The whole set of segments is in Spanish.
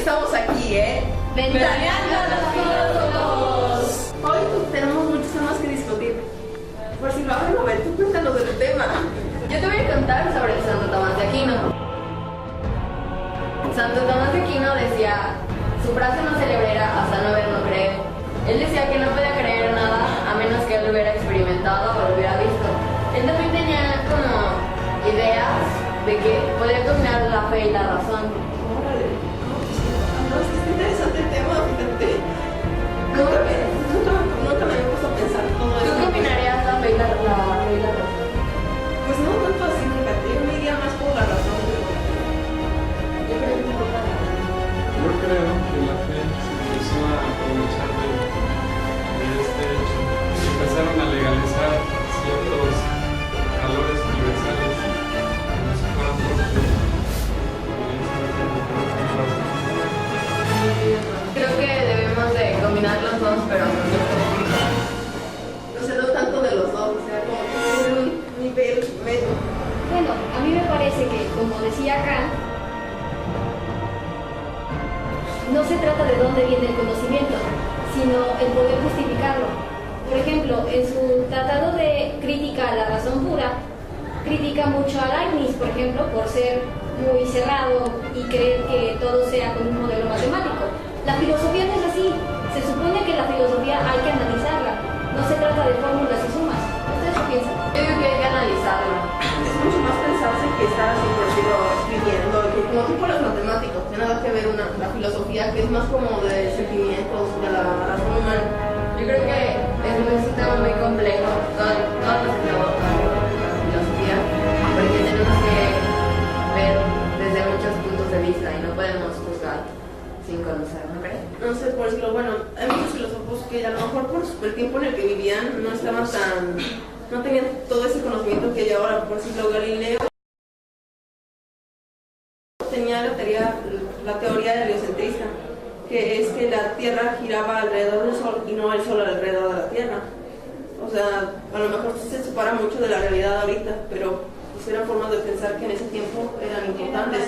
estamos aquí, Ventaneando a los filósofos. Hoy tenemos muchos temas que discutir. Por si lo abren, Nobel, tú cuéntanos del tema. Yo te voy a contar sobre Santo Tomás de Aquino. Santo Tomás de Aquino decía, su frase no celebrera hasta no ver, no creer. Él decía que no podía creer en nada a menos que él lo hubiera experimentado o lo hubiera visto. Él también tenía como ideas de que podía combinar la fe y la razón. Órale, no, es interesante el tema, fíjate. Nunca me había puesto a pensar todo ¿Tú esto. combinarías la fe y la razón? Pues no tanto así, fíjate, yo me iría más por la razón. Yo creo que por la razón. Yo creo que la fe se empezó a aprovechar de este hecho y empezaron a legalizar ciertos valores universales como si fueran propios. Creo que debemos de combinar los dos, pero no O sea, no tanto de los dos, o sea, como que tiene un nivel medio. Bueno, a mí me parece que, como decía Kant, no se trata de dónde viene el conocimiento, sino el poder justificarlo. Por ejemplo, en su tratado de crítica a la razón pura, critica mucho a Leibniz, por ejemplo, por ser muy cerrado y creer que todo sea con un modelo matemático. La filosofía no es así. Se supone que la filosofía hay que analizarla. No se trata de fórmulas y sumas. ¿Ustedes qué piensan? Yo digo que hay que analizarlo. Es mucho más pensarse que estar así, por decirlo, escribiendo, que como tipo los matemáticos, no tiene nada que ver la filosofía, que es más como de sentimientos, de la razón humana. Yo creo que es un tema muy complejo, todos los que trabajamos en la filosofía, porque tenemos que ver desde muchos puntos de vista y no podemos juzgar sin conocer, ¿no crees? No sé, por decirlo, bueno, hay muchos filósofos que a lo mejor por el tiempo en el que vivían no estaban no tenían todo ese conocimiento que hay ahora. Por ejemplo, Galileo tenía la teoría heliocentrista, que es que la Tierra giraba alrededor del Sol y no el Sol alrededor de la Tierra. O sea, a lo mejor se separa mucho de la realidad ahorita, pero pues eran formas de pensar que en ese tiempo eran importantes.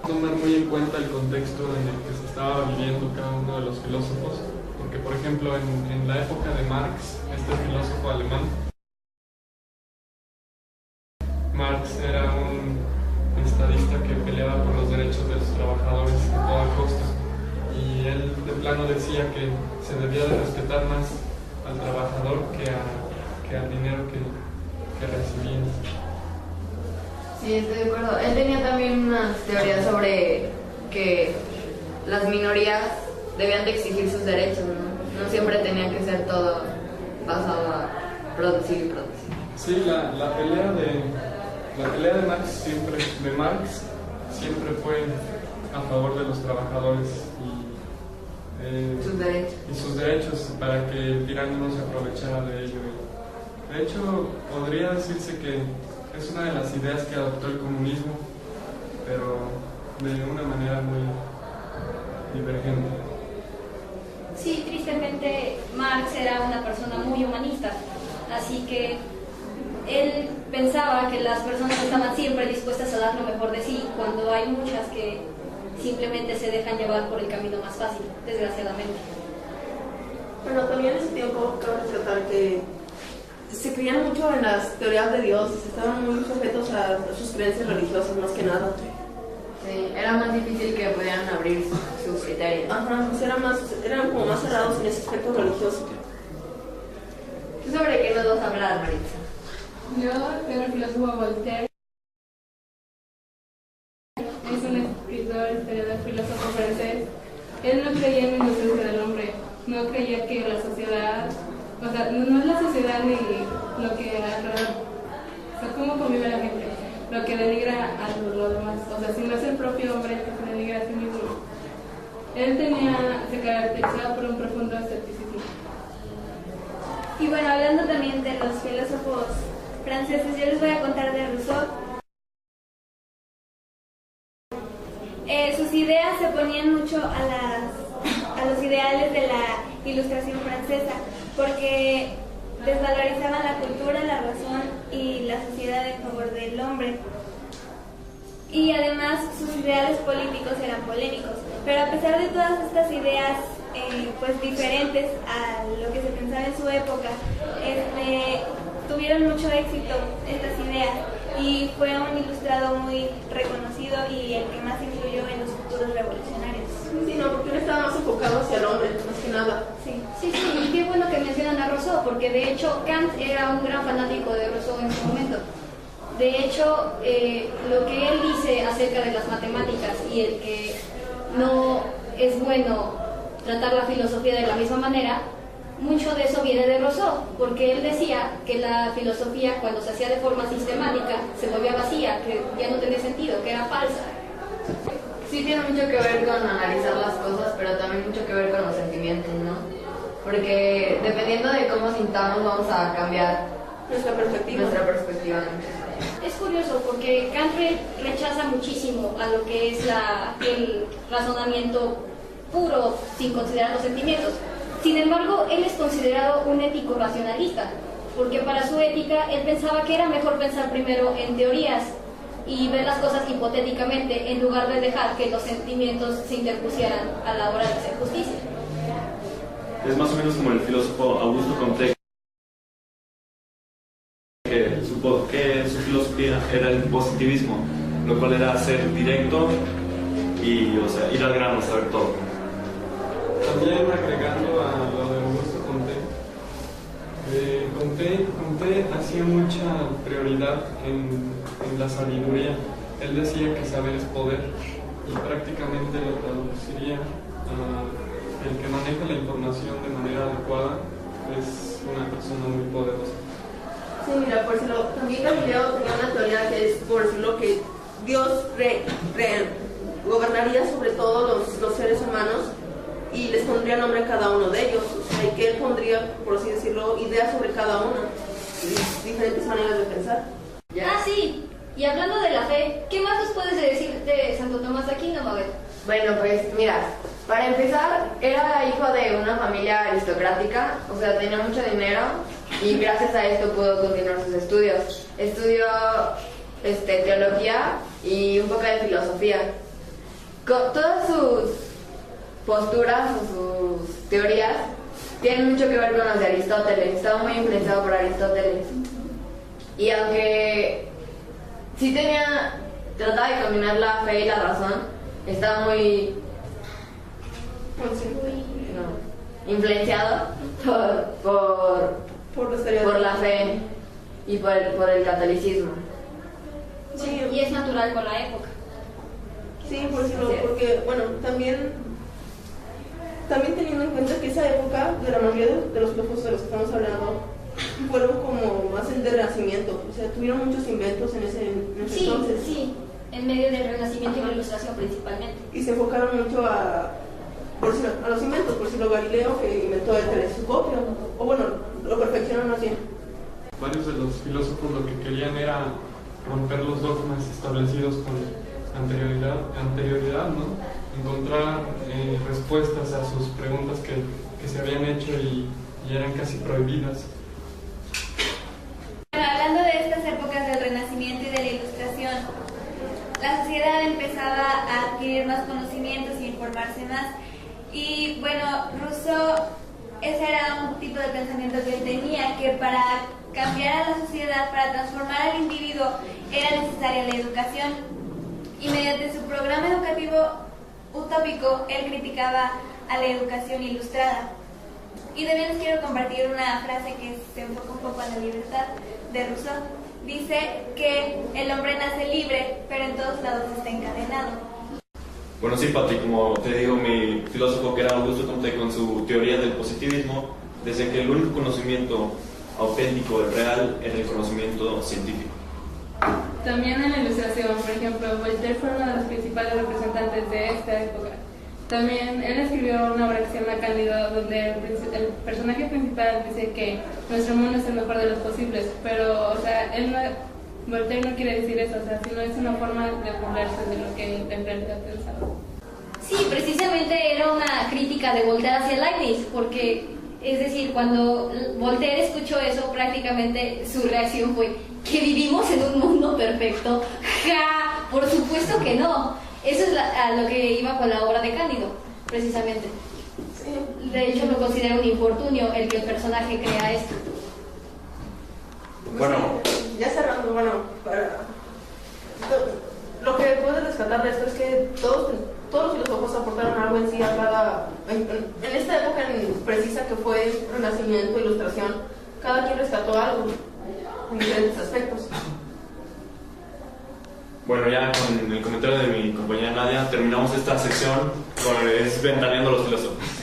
Tomar muy en cuenta el contexto en el que se estaba viviendo cada uno de los filósofos, porque por ejemplo en la época de Marx, este filósofo alemán, Marx era un estadista que peleaba por los derechos de los trabajadores a toda costa, y él de plano decía que se debía de respetar más al trabajador que al dinero que recibía. Sí, estoy de acuerdo. Él tenía también unas teorías sobre que las minorías debían de exigir sus derechos, ¿no? No siempre tenía que ser todo basado a producir y producir. Sí, la pelea de Marx siempre fue a favor de los trabajadores y sus derechos para que el tirano no se aprovechara de ello. De hecho, podría decirse que es una de las ideas que adoptó el comunismo, pero de una manera muy divergente. Sí, tristemente Marx era una persona muy humanista, así que él pensaba que las personas estaban siempre dispuestas a dar lo mejor de sí, cuando hay muchas que simplemente se dejan llevar por el camino más fácil, desgraciadamente. Bueno, también en ese tiempo cabe resaltar que se creían mucho en las teorías de Dios, estaban muy sujetos a sus creencias religiosas más que nada. Sí, era más difícil que pudieran abrir sus criterios. Ajá, pues eran como más cerrados en ese aspecto religioso. ¿Tú sobre qué nos vas a hablar, Maritza? Yo tengo el filósofo Voltaire. Es un escritor, historiador, filósofo francés. Él no creía en la inocencia del hombre, no creía que la sociedad, o sea, no es la sociedad ni lo que alrededor, o sea, cómo convive la gente, lo que denigra a los demás, o sea, sino es el propio hombre que se denigra a sí mismo. Él se caracterizaba por un profundo escepticismo. Y bueno, hablando también de los filósofos franceses, yo les voy a contar de Rousseau. Sus ideas se ponían mucho a los ideales de la Ilustración francesa, porque desvalorizaban la cultura, la razón y la sociedad en favor del hombre. y además sus ideales políticos eran polémicos. Pero a pesar de todas estas ideas pues diferentes a lo que se pensaba en su época, tuvieron mucho éxito estas ideas y fue un ilustrado muy reconocido y el que más influyó en los futuros revolucionarios. Sí, no, porque él estaba más enfocado hacia el hombre, más que nada. Sí. Sí, y qué bueno que mencionan a Rousseau, porque de hecho Kant era un gran fanático de Rousseau en su momento. De hecho, lo que él dice acerca de las matemáticas y el que no es bueno tratar la filosofía de la misma manera, mucho de eso viene de Rousseau, porque él decía que la filosofía, cuando se hacía de forma sistemática, se volvía vacía, que ya no tenía sentido, que era falsa. Sí tiene mucho que ver con analizar las cosas, pero también mucho que ver con los sentimientos, ¿no? Porque dependiendo de cómo sintamos vamos a cambiar Nuestra perspectiva. Es curioso porque Kant rechaza muchísimo a lo que es el razonamiento puro sin considerar los sentimientos. Sin embargo, él es considerado un ético racionalista, porque para su ética él pensaba que era mejor pensar primero en teorías y ver las cosas hipotéticamente en lugar de dejar que los sentimientos se interpusieran a la hora de hacer justicia. Es más o menos como el filósofo Augusto Comte, que supo que su filosofía era el positivismo, lo cual era ser directo y, o sea, ir al grano, saber todo. También agregando a lo de Augusto Comte hacía mucha prioridad en la sabiduría. Él decía que saber es poder y prácticamente lo traduciría a el que maneja la información de manera adecuada es una persona muy poderosa. Sí, mira, por decirlo, también Galileo tenía una teoría que es, por decirlo, que Dios gobernaría sobre todos los seres humanos y les pondría nombre a cada uno de ellos, o sea, y que él pondría, por así decirlo, ideas sobre cada uno, y diferentes maneras de pensar. Ah, sí, y hablando de la fe, ¿qué más nos puedes decir de Santo Tomás de Aquino, Mabel? Bueno, pues mira, para empezar, era hijo de una familia aristocrática, o sea, tenía mucho dinero y gracias a esto pudo continuar sus estudios. Estudió teología y un poco de filosofía. Todas sus posturas o sus teorías tienen mucho que ver con las de Aristóteles, estaba muy influenciado por Aristóteles. Y aunque sí trataba de combinar la fe y la razón, estaba muy influenciado por la fe y por el catolicismo. Sí, Y es natural con la época. sí, por decirlo, porque, bueno, también teniendo en cuenta que esa época, de la mayoría de los filósofos de los que estamos hablando, fueron como más el del Renacimiento, o sea, tuvieron muchos inventos en ese entonces. Sí, en medio del Renacimiento y la Ilustración principalmente. Y se enfocaron mucho a los inventos, por decirlo, Galileo, que inventó el telescopio, o bueno, lo perfeccionó más bien. Varios de los filósofos lo que querían era romper los dogmas establecidos con anterioridad, ¿no? Encontrar respuestas a sus preguntas que se habían hecho y eran casi prohibidas. Bueno, hablando de estas épocas del Renacimiento y de la Ilustración, la sociedad empezaba a adquirir más conocimientos y informarse más. Y bueno, Rousseau, ese era un tipo de pensamiento que él tenía, que para cambiar a la sociedad, para transformar al individuo, era necesaria la educación. Y mediante su programa educativo utópico, él criticaba a la educación ilustrada. Y también les quiero compartir una frase que se enfoca un poco en la libertad de Rousseau. Dice que el hombre nace libre, pero en todos lados está encadenado. Bueno, sí, Pati, como te digo, mi filósofo que era Augusto Comte con su teoría del positivismo, decía que el único conocimiento auténtico, el real, era el conocimiento científico. También en la Ilustración, por ejemplo, Voltaire fue uno de los principales representantes de esta época. También él escribió una obra que se llama Cándido, donde el personaje principal dice que nuestro mundo es el mejor de los posibles, pero, o sea, Voltaire no quiere decir eso, o sea, sino es una forma de burlarse de lo que en realidad pensaba. Sí, precisamente era una crítica de Voltaire hacia Leibniz, porque, es decir, cuando Voltaire escuchó eso, prácticamente su reacción fue que vivimos en un mundo perfecto. ¡Ja! Por supuesto que no. Eso es a lo que iba con la obra de Cándido, precisamente. De hecho, lo considero un infortunio el que el personaje crea esto. Bueno, ya cerrando, bueno, lo que puedes rescatar de esto es que todos los filósofos aportaron algo en sí a cada... En esta época precisa que fue Renacimiento, Ilustración, cada quien rescató algo en diferentes aspectos. bueno, ya con el comentario de mi compañera Nadia terminamos esta sección con Ventaneando los filósofos.